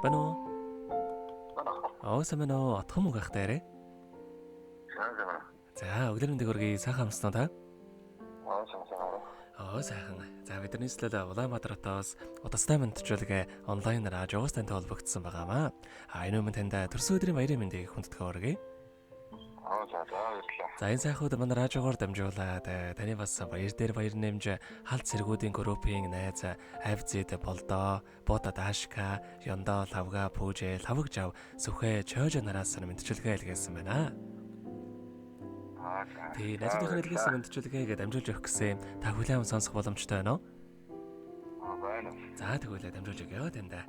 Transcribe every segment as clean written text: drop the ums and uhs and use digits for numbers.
Бано. Самано отхон мөнгө ахтаарэ. За, өглөөний дээгүүргийн сайхан амсна та. Сайхан. За, бидний слэлээ Улаанбаатар хотоос удастай мэдчилгээ онлайнаар Жогоос тантай холбогдсон байгаамаа. Энэ өмнө танд төрсөн өдрийн баярын мэндийг хүндэтгэе өргөе. За, энэ сайхууд манай радиогоор дамжуулаад таны бас баяр дээр баяр нэмж халт цэргүүдийн группийн найз Авзид Болдоо, Бода Дашка, Ёндоо Лавга, Пүүжэ, Лавгжав, Сүхэ, Чойжо нараас мэдчилгээ илгээсэн байна. Тий, найзуудын илгээсэн мэдчилгээгээ дамжуулж өгөх гэсэн та хүлээн сонсох боломжтой байна уу? Байна. За, тэгвэл дамжуулж өгье тандаа.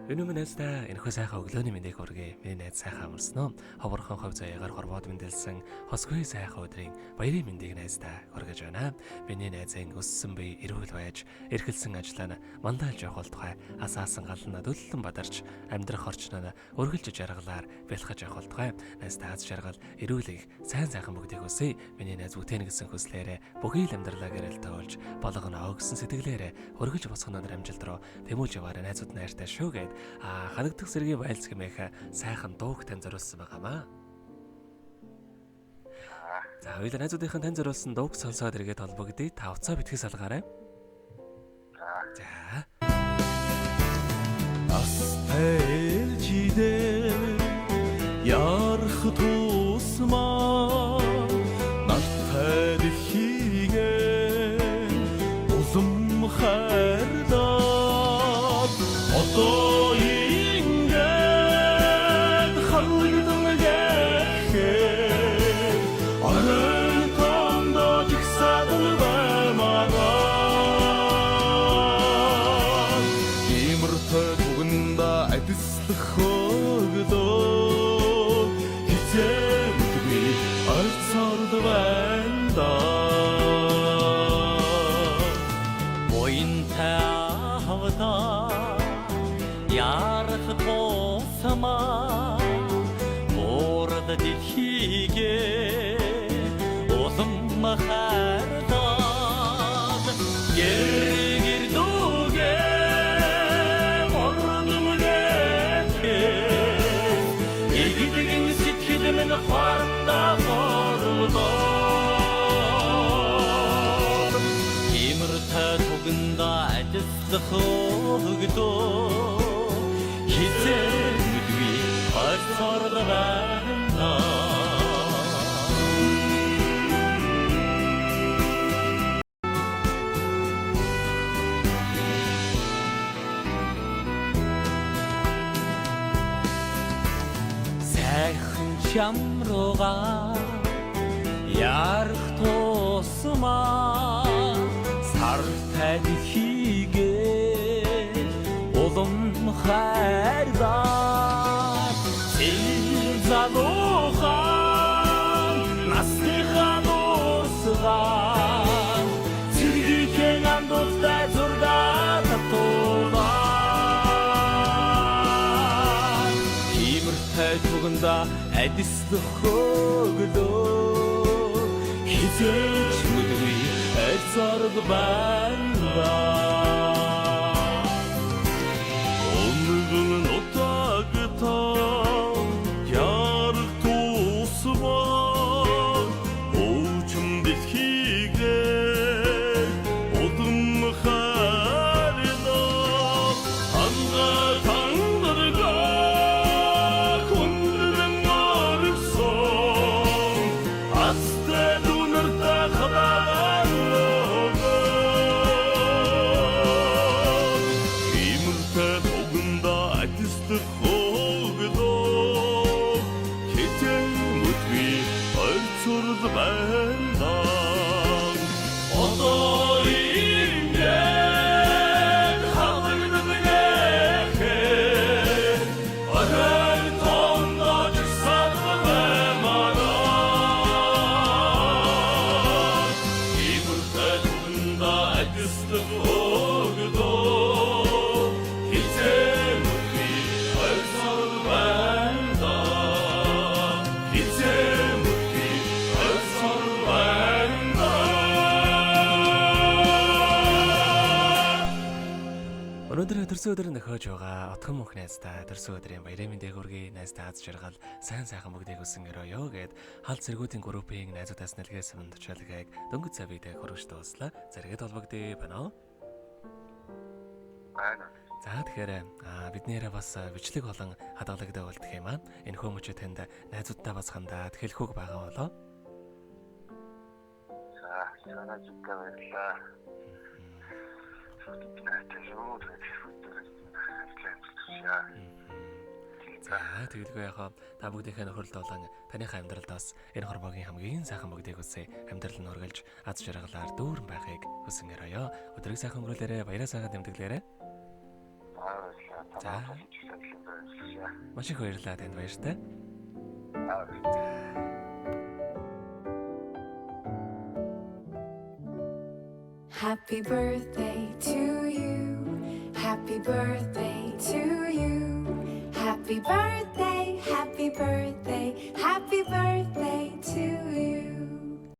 Энэ өмнө найздаа энэхүү сайхан өглөөний мэндийг хүргэе. Миний найз сайхан амарсан уу? Ховорхон хов заяагаар хорвоод мэндэлсэн хосгүй сайхан өдрийн баярын мэндийг найздаа хүргэж байна. Миний найзын өссөн бие эрүүл байж, эрхэлсэн ажиллаа мандалж явах тухай асаасан гална дөллөн бадарч амьдрах орчноо өргөлж жаргалаар бэлхэж явах тухай найздаа аз жаргал эрүүлийг сайн сайхан бүгдийг үсэ. Миний найз үтэн гэсэн хүслээрээ бүхий л амьдралаа гэрэл тоолж болгоно өгсөн сэтгэлээрээ өргөлж босгоно амжилт руу тэмүүлж яваарай найзууд найртай шүү гэд ханагдах сэргийн байлц гэмээх сайхан дууг тань зориулсан байгаамаа. За, хоёулаа найзуудынхаа тань зориулсан дууг сонсоод эргээд холбогдъё. Та уцаа битгий салгаарай. За. Астэлжидэ ярх тусмаа нартай дэлхийгээ улам хайрлаад одоо ингээд халагдсан гэхээр орой тондоо жигсаал баймараа имэртэй туганда адислах хөглөө хизээдгүй арцард байна да боинтай хавтаа ярах тосмаа морд дэлхийгээ улам хайрлаад гэр дүүгээ мордмгээ игдгэн сэтгэл минь харандаа борлоо имэртэй туганда ажиллах хөглөө хизээдгүй хайрцард байна. Сайхан чамруугаа ярах тусмаа сартай дэлхийгээ улам хайрлаа залуухан насныхаа дуусгаа цэргийн андуустай зургаад татуулаа имэртэй туганда адислах хөглөө хизээч мэдгүй айцард байна Өнөөдөр төрсөн өдөр нөхөж байгаа отхон мөнх найздаа төрсөн өдрийн баярын мэндийг хүргэе. Найздаа аз жаргал сайн сайхан бүгдийг өсөн өрөөё гэд хал зэргүүдийн группийн найзуудаас нэлгээсэн тушаалгыг дөнгөж завидээ хөргөж дууслаа. Зэрэгэд холбогдъё байна уу? Байна. За тэгэхээр биднээрээ бас бичлэг болон хадгалагдаг болдох юм аа. Энэ хүмүүч танд найзуудтай бас хандаад хэлэх үг байгаа болоо. За, санаа зүгтээ баярлаа. За тэгэлгүй яхаа та бүгдийнхээ нөхөрлөлд болон таныхаа амьдралд бас энэ хорвогийн хамгийн сайхан бүгдийг үсэ амьдрал нь үргэлж аз жаргалаар дүүрэн байхыг хүсэн өрөөё. Өдрийг сайхан өнгөрүүлээрэ, баяраа сайхан тэмдэглээрэ. За. Маш их баярлалаа танд баяртай. Happy birthday to you. Happy birthday to you. Happy birthday.